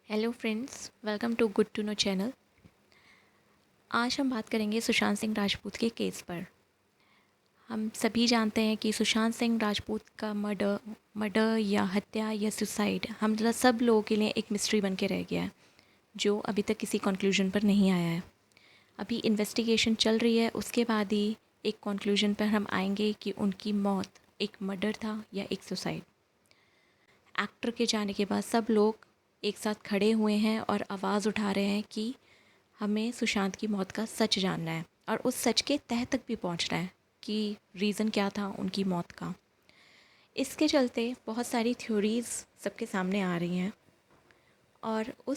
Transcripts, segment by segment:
Hello friends, welcome to good to know channel. आज हम बात करेंगे सुशांत सिंह राजपूत के केस पर। हम सभी जानते हैं कि सुशांत सिंह राजपूत का मर्डर या हत्या या सुसाइड हम सब लोगों के लिए एक मिस्ट्री बन के रह गया है, जो अभी तक किसी कंक्लूजन पर नहीं आया है। अभी इन्वेस्टिगेशन चल रही है, उसके बाद ही एक कंक्लूजन पर हम आएंगे कि उनकी मौत एक मर्डर था या एक सुसाइड। एक्टर के जाने के बाद सब लोग एक साथ खड़े हुए हैं और आवाज़ उठा रहे हैं कि हमें सुशांत की मौत का सच जानना है और उस सच के तह तक भी पहुंचना है कि रीज़न क्या था उनकी मौत का। इसके चलते बहुत सारी थ्योरीज़ सबके सामने आ रही हैं और उन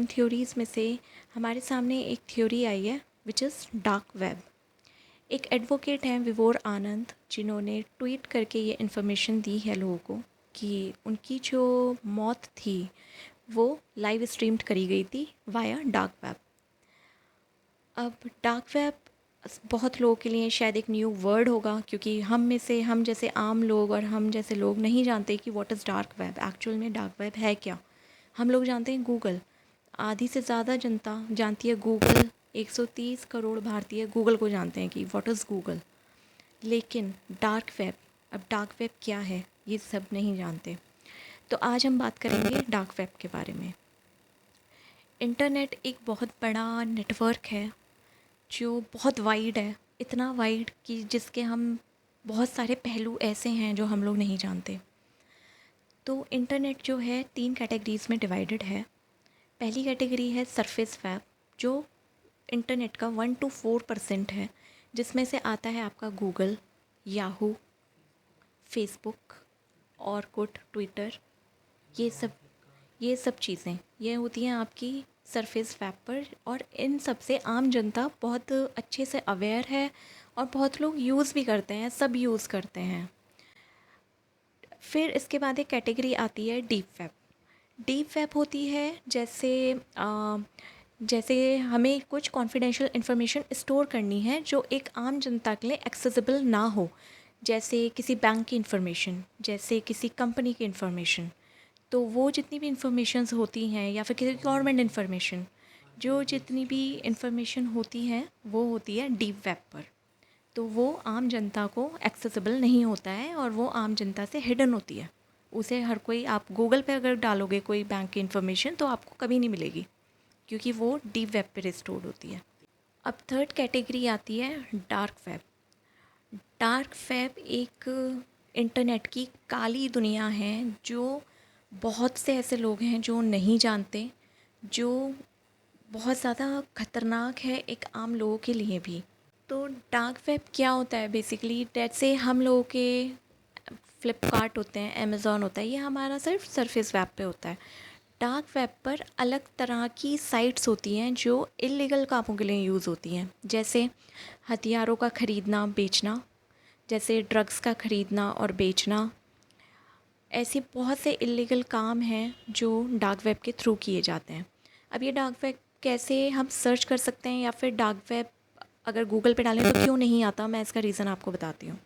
थ्योरीज़ में से हमारे सामने एक थ्योरी आई है विच इज़ डार्क वेब। एक एडवोकेट हैं विवोर आनंद, जिन्होंने ट्वीट करके ये इन्फॉर्मेशन दी है लोगों को कि उनकी जो मौत थी वो लाइव स्ट्रीम्ड करी गई थी वाया डार्क वेब। अब डार्क वेब बहुत लोगों के लिए शायद एक न्यू वर्ड होगा, क्योंकि हम जैसे आम लोग और हम जैसे लोग नहीं जानते कि what is dark web. Actual में डार्क वेब है क्या? हम लोग जानते हैं गूगल, आधी से ज़्यादा जनता जानती है गूगल। 130 करोड़ भारतीय गूगल को जानते हैं कि व्हाट इज़ गूगल। लेकिन डार्क वेब, अब डार्क वेब क्या है ये सब नहीं जानते। तो आज हम बात करेंगे डार्क वेब के बारे में। इंटरनेट एक बहुत बड़ा नेटवर्क है जो बहुत वाइड है, इतना वाइड कि जिसके हम बहुत सारे पहलू ऐसे हैं जो हम लोग नहीं जानते। तो इंटरनेट जो है 3 कैटेगरीज़ में डिवाइडेड है। पहली कैटेगरी है सरफेस वेब, जो इंटरनेट का 1 to 4% है, जिसमें से आता है आपका Google, Yahoo, Facebook, Orkut, Twitter. ये सब चीज़ें ये होती हैं आपकी सरफेस वेब पर, और इन सब से आम जनता बहुत अच्छे से अवेयर है और बहुत लोग यूज़ भी करते हैं, सब यूज़ करते हैं। फिर इसके बाद एक कैटेगरी आती है डीप वेब। डीप वेब होती है जैसे हमें कुछ कॉन्फिडेंशियल इन्फॉर्मेशन स्टोर करनी है जो एक आम जनता के लिए एक्सेसिबल ना हो, जैसे किसी बैंक की इन्फॉर्मेशन, जैसे किसी कंपनी की इन्फॉर्मेशन। तो वो जितनी भी इंफॉर्मेशंस होती हैं या फिर किसी गवर्नमेंट इन्फॉर्मेशन, जो जितनी भी इंफॉर्मेशन होती है वो होती है डीप वेब पर। तो वो आम जनता को एक्सेसिबल नहीं होता है और वो आम जनता से हिडन होती है। उसे हर कोई, आप गूगल पे अगर डालोगे कोई बैंक की इन्फॉर्मेशन तो आपको कभी नहीं मिलेगी, क्योंकि वो डीप वेब पर स्टोर होती है। अब थर्ड कैटेगरी आती है डार्क वेब। डार्क वेब एक इंटरनेट की काली दुनिया है जो बहुत से ऐसे लोग हैं जो नहीं जानते, जो बहुत ज़्यादा ख़तरनाक है एक आम लोगों के लिए भी। तो डार्क वेब क्या होता है बेसिकली? जैसे हम लोगों के फ्लिपकार्ट होते हैं, अमेज़ॉन होता है, ये हमारा सिर्फ सरफेस वेब पे होता है। डार्क वेब पर अलग तरह की साइट्स होती हैं जो इलीगल कामों के लिए यूज़ होती हैं, जैसे हथियारों का ख़रीदना बेचना, जैसे ड्रग्स का ख़रीदना और बेचना। ऐसे बहुत से इलीगल काम हैं जो डार्क वेब के थ्रू किए जाते हैं। अब ये डार्क वेब कैसे हम सर्च कर सकते हैं, या फिर डार्क वेब अगर गूगल पे डालें तो क्यों नहीं आता, मैं इसका रीज़न आपको बताती हूँ।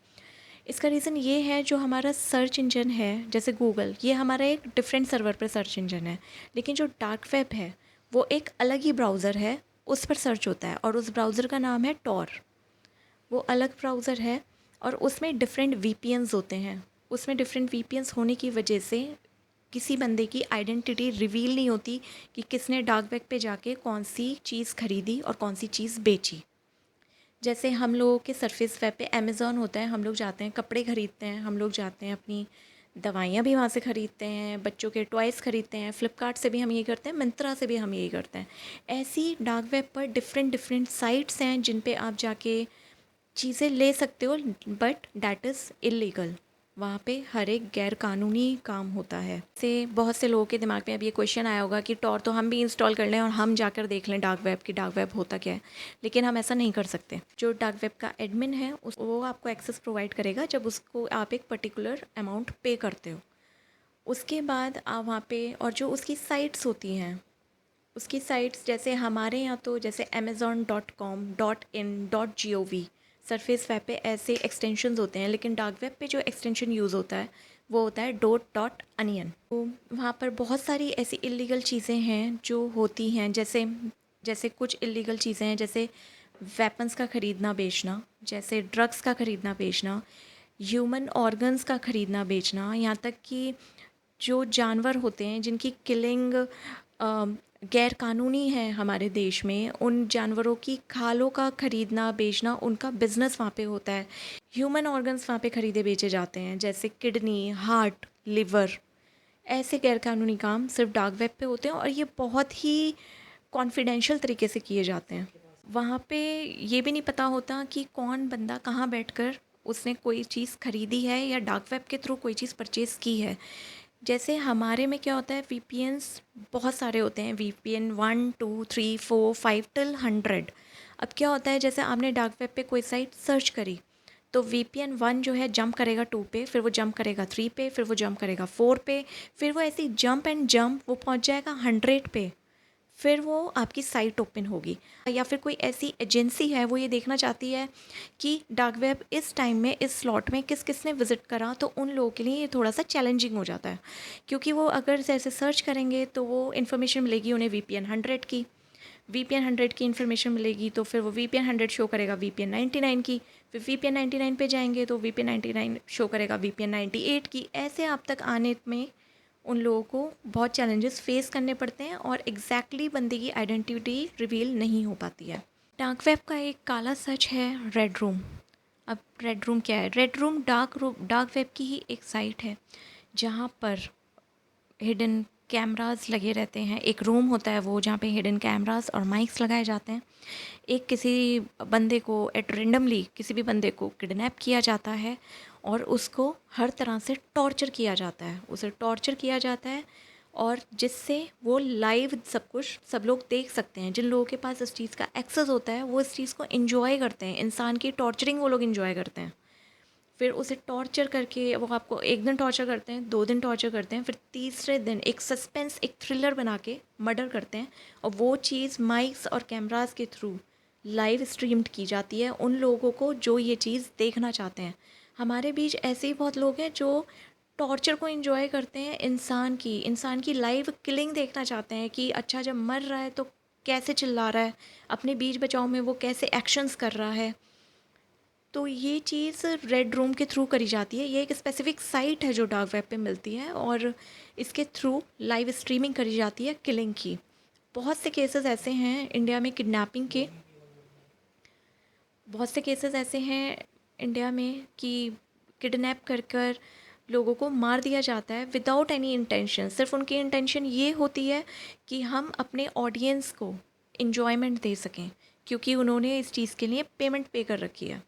इसका रीज़न ये है, जो हमारा सर्च इंजन है जैसे गूगल, ये हमारा एक डिफरेंट सर्वर पर सर्च इंजन है, लेकिन जो डार्क वेब है वो एक अलग ही ब्राउज़र है, उस पर सर्च होता है और उस ब्राउज़र का नाम है टॉर। वो अलग ब्राउज़र है और उसमें डिफरेंट वीपीएन्स होते हैं। उसमें डिफरेंट वीपीएन्स होने की वजह से किसी बंदे की आइडेंटिटी रिवील नहीं होती कि किसने डार्क वेब पे जाके कौन सी चीज़ खरीदी और कौन सी चीज़ बेची। जैसे हम लोगों के सरफेस वेब पे अमेज़ॉन होता है, हम लोग जाते हैं कपड़े ख़रीदते हैं, हम लोग जाते हैं अपनी दवाइयाँ भी वहाँ से ख़रीदते हैं, बच्चों के टॉयज़ ख़रीदते हैं, फ़्लिपकार्ट से भी हम यही करते हैं, मिंत्रा से भी हम यही करते हैं। ऐसी डार्क वेब पर डिफरेंट डिफरेंट साइट्स हैं जिन पे आप जाके चीज़ें ले सकते हो, बट डैट इज़ इलीगल। वहाँ पे हर एक गैर कानूनी काम होता है। से बहुत से लोगों के दिमाग में अब ये क्वेश्चन आया होगा कि टॉर तो हम भी इंस्टॉल कर लें और हम जाकर देख लें डार्क वेब की, डार्क वेब होता क्या है। लेकिन हम ऐसा नहीं कर सकते। जो डार्क वेब का एडमिन है वो आपको एक्सेस प्रोवाइड करेगा जब उसको आप एक पर्टिकुलर अमाउंट पे करते हो। उसके बाद आप वहाँ पे, और जो उसकी साइट्स होती हैं, उसकी साइट्स जैसे हमारे यहाँ तो जैसे amazon.com, .in, .gov, surface web पे ऐसे एक्सटेंशंस होते हैं, लेकिन डार्क वेब पे जो एक्सटेंशन यूज़ होता है वो होता है .onion। तो वहाँ पर बहुत सारी ऐसी इलीगल चीज़ें हैं जो होती हैं, जैसे जैसे कुछ इलीगल चीज़ें हैं, जैसे वेपन्स का ख़रीदना बेचना, जैसे ड्रग्स का ख़रीदना बेचना, ह्यूमन ऑर्गन्स का ख़रीदना बेचना, यहाँ तक कि जो जानवर होते हैं जिनकी किलिंग गैर कानूनी है हमारे देश में, उन जानवरों की खालों का ख़रीदना बेचना, उनका बिज़नेस वहाँ पे होता है। ह्यूमन ऑर्गन्स वहाँ पे ख़रीदे बेचे जाते हैं, जैसे किडनी, हार्ट, लिवर। ऐसे गैरकानूनी काम सिर्फ डार्क वेब पे होते हैं और ये बहुत ही कॉन्फिडेंशियल तरीके से किए जाते हैं। वहाँ पे ये भी नहीं पता होता कि कौन बंदा कहाँ बैठकर उसने कोई चीज़ खरीदी है या डार्क वेब के थ्रू कोई चीज़ परचेज़ की है। जैसे हमारे में क्या होता है, वीपीएन्स बहुत सारे होते हैं, वीपीएन 1 2 3 4 5 टिल 100। अब क्या होता है, जैसे आपने डार्क वेब पे कोई साइट सर्च करी तो वीपीएन 1 जो है जंप करेगा 2 पे, फिर वो जंप करेगा 3 पे, फिर वो जंप करेगा 4 पे, फिर वो ऐसी जंप एंड जंप वो पहुंच जाएगा 100 पे, फिर वो आपकी साइट ओपन होगी। या फिर कोई ऐसी एजेंसी है वो ये देखना चाहती है कि डार्क वेब इस टाइम में इस स्लॉट में किस किस ने विज़िट करा, तो उन लोगों के लिए ये थोड़ा सा चैलेंजिंग हो जाता है, क्योंकि वो अगर जैसे सर्च करेंगे तो वो इन्फॉर्मेशन मिलेगी उन्हें वीपीएन 100 की, वीपीएन 100 की इन्फॉर्मेशन मिलेगी तो फिर वो वीपीएन 100 शो करेगा वीपीएन 99 की, फिर वीपीएन 99 पे जाएंगे तो वीपीएन 99 शो करेगा वीपीएन 98 की। ऐसे आप तक आने में उन लोगों को बहुत चैलेंजेस फेस करने पड़ते हैं और एग्जैक्टली बंदे की आइडेंटिटी रिवील नहीं हो पाती है। डार्क वेब का एक काला सच है रेड रूम। अब रेड रूम क्या है? रेड रूम डार्क वेब की ही एक साइट है जहाँ पर हिडन कैमरास लगे रहते हैं। एक रूम होता है वो जहाँ पे हिडन कैमरास और माइक्स लगाए जाते हैं। एक किसी बंदे को एट रेंडमली किसी भी बंदे को किडनैप किया जाता है और उसको हर तरह से टॉर्चर किया जाता है, उसे टॉर्चर किया जाता है, और जिससे वो लाइव सब कुछ सब लोग देख सकते हैं। जिन लोगों के पास इस चीज़ का एक्सेस होता है वो इस चीज़ को इन्जॉय करते हैं। इंसान की टॉर्चरिंग वो लोग इन्जॉय करते हैं। फिर उसे टॉर्चर करके वो आपको एक दिन टॉर्चर करते हैं, 2 दिन टॉर्चर करते हैं, फिर तीसरे दिन एक सस्पेंस एक थ्रिलर बना के मर्डर करते हैं, और वो चीज़ माइक्स और कैमरास के थ्रू लाइव स्ट्रीम्ड की जाती है उन लोगों को जो ये चीज़ देखना चाहते हैं। हमारे बीच ऐसे ही बहुत लोग हैं जो टॉर्चर को एंजॉय करते हैं, इंसान की लाइव किलिंग देखना चाहते हैं कि अच्छा जब मर रहा है तो कैसे चिल्ला रहा है, अपने बीच बचाव में वो कैसे एक्शंस कर रहा है। तो ये चीज़ रेड रूम के थ्रू करी जाती है। ये एक स्पेसिफिक साइट है जो डार्क वेब पे मिलती है और इसके थ्रू लाइव स्ट्रीमिंग करी जाती है किलिंग की। बहुत से केसेस ऐसे हैं इंडिया में किडनैपिंग के, बहुत से केसेस ऐसे हैं इंडिया में कि किडनैप कर कर लोगों को मार दिया जाता है विदाउट एनी इंटेंशन। सिर्फ उनकी इंटेंशन ये होती है कि हम अपने ऑडियंस को इन्जॉयमेंट दे सकें, क्योंकि उन्होंने इस चीज़ के लिए पेमेंट पे कर रखी है।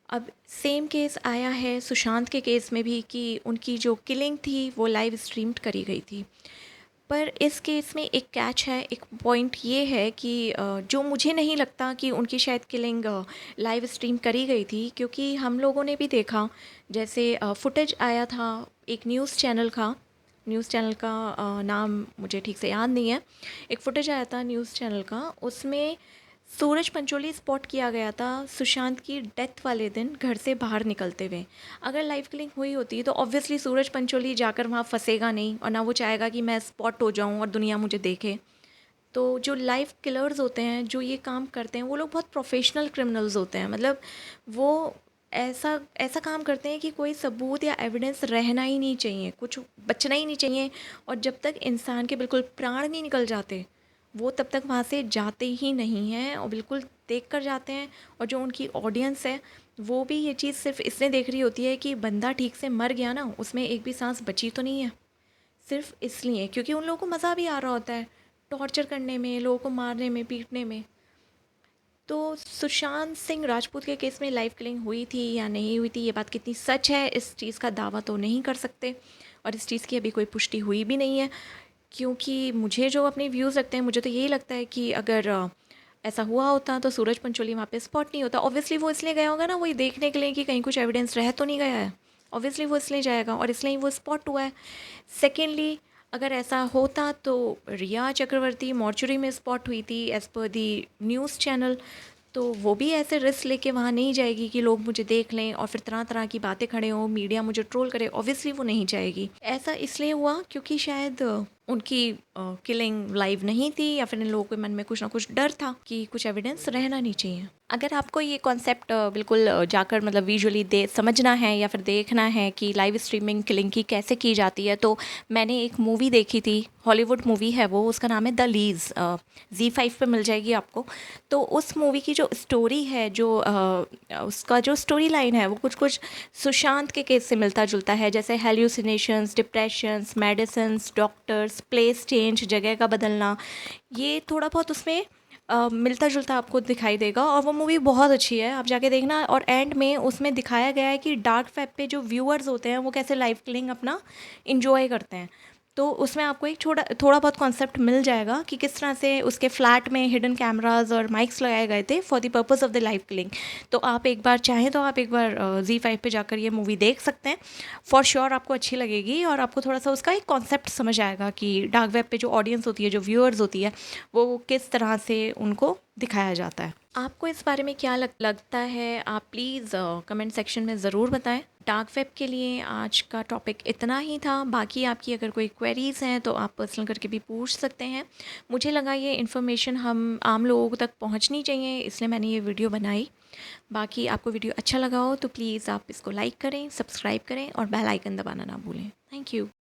अब सेम केस आया है सुशांत के केस में भी कि उनकी जो किलिंग थी वो लाइव स्ट्रीम्ड करी गई थी। पर इस केस में एक कैच है, एक पॉइंट ये है कि जो मुझे नहीं लगता कि उनकी शायद किलिंग लाइव स्ट्रीम करी गई थी, क्योंकि हम लोगों ने भी देखा जैसे फुटेज आया था एक न्यूज़ चैनल का नाम मुझे ठीक से याद नहीं है। एक फुटेज आया था न्यूज़ चैनल का, उसमें सूरज पंचोली स्पॉट किया गया था सुशांत की डेथ वाले दिन घर से बाहर निकलते हुए। अगर लाइव किलिंग हुई होती तो ऑब्वियसली सूरज पंचोली जाकर वहाँ फंसेगा नहीं और ना वो चाहेगा कि मैं स्पॉट हो जाऊँ और दुनिया मुझे देखे। तो जो लाइव किलर्स होते हैं जो ये काम करते हैं वो लोग बहुत प्रोफेशनल क्रिमिनल्स होते हैं। मतलब वो ऐसा ऐसा काम करते हैं कि कोई सबूत या एविडेंस रहना ही नहीं चाहिए, कुछ बचना ही नहीं चाहिए, और जब तक इंसान के बिल्कुल प्राण नहीं निकल जाते वो तब तक वहाँ से जाते ही नहीं हैं और बिल्कुल देख कर जाते हैं। और जो उनकी ऑडियंस है वो भी ये चीज़ सिर्फ इसलिए देख रही होती है कि बंदा ठीक से मर गया ना, उसमें एक भी सांस बची तो नहीं है, सिर्फ इसलिए क्योंकि उन लोगों को मज़ा भी आ रहा होता है टॉर्चर करने में, लोगों को मारने में, पीटने में। तो सुशांत सिंह राजपूत के केस में लाइव किलिंग हुई थी या नहीं हुई थी, ये बात कितनी सच है इस चीज़ का दावा तो नहीं कर सकते, और इस चीज़ की अभी कोई पुष्टि हुई भी नहीं है। क्योंकि मुझे जो अपने व्यूज़ लगते हैं, मुझे तो यही लगता है कि अगर ऐसा हुआ होता तो सूरज पंचोली वहाँ पे स्पॉट नहीं होता। ऑब्वियसली वो इसलिए गया होगा ना, वही देखने के लिए कि कहीं कुछ एविडेंस रह तो नहीं गया है। ऑब्वियसली वो इसलिए जाएगा और इसलिए वो स्पॉट हुआ है। सेकेंडली, अगर ऐसा होता तो रिया चक्रवर्ती मॉर्चुरी में स्पॉट हुई थी एज़ पर दी न्यूज़ चैनल, तो वो भी ऐसे रिस्क लेके वहाँ नहीं जाएगी कि लोग मुझे देख लें और फिर तरह तरह की बातें खड़े हों, मीडिया मुझे ट्रोल करे। ऑब्वियसली वो नहीं जाएगी। ऐसा इसलिए हुआ क्योंकि शायद उनकी किलिंग लाइव नहीं थी, या फिर इन लोगों के मन में कुछ ना कुछ डर था कि कुछ एविडेंस रहना नहीं चाहिए। अगर आपको ये कॉन्सेप्ट बिल्कुल जाकर मतलब विजुअली दे समझना है या फिर देखना है कि लाइव स्ट्रीमिंग किलिंग की कैसे की जाती है, तो मैंने एक मूवी देखी थी, हॉलीवुड मूवी है वो, उसका नाम है द लीज। Z5 पे मिल जाएगी आपको। तो उस मूवी की जो स्टोरी है, जो उसका जो स्टोरी लाइन है, वो कुछ कुछ सुशांत के केस से मिलता जुलता है। जैसे hallucinations, depressions, medicines, doctors, place change, जगह का बदलना, ये थोड़ा बहुत उसमें मिलता जुलता आपको दिखाई देगा। और वो मूवी बहुत अच्छी है, आप जाके देखना। और एंड में उसमें दिखाया गया है कि डार्क वेब पे जो व्यूअर्स होते हैं वो कैसे लाइव किलिंग अपना इंजॉय करते हैं। तो उसमें आपको एक थोड़ा बहुत कॉन्सेप्ट मिल जाएगा कि किस तरह से उसके फ्लैट में हिडन कैमराज और माइक्स लगाए गए थे for the purpose of the live killing. तो आप एक बार चाहें तो आप एक बार Z5 पे जाकर ये मूवी देख सकते हैं। फॉर श्योर आपको अच्छी लगेगी और आपको थोड़ा सा उसका एक कॉन्सेप्ट समझ आएगा कि डार्क वेब पे जो ऑडियंस होती है, जो व्यूअर्स होती है, वो किस तरह से उनको दिखाया जाता है। आपको इस बारे में क्या लगता है, आप प्लीज़ कमेंट सेक्शन में ज़रूर बताएं। डार्क वेब के लिए आज का टॉपिक इतना ही था। बाकी आपकी अगर कोई क्वेरीज़ हैं तो आप पर्सनल करके भी पूछ सकते हैं। मुझे लगा ये इन्फॉर्मेशन हम आम लोगों तक पहुंचनी चाहिए, इसलिए मैंने ये वीडियो बनाई। बाकी आपको वीडियो अच्छा लगा हो तो प्लीज़ आप इसको लाइक करें, सब्सक्राइब करें और बेल आइकन दबाना ना भूलें। Thank you.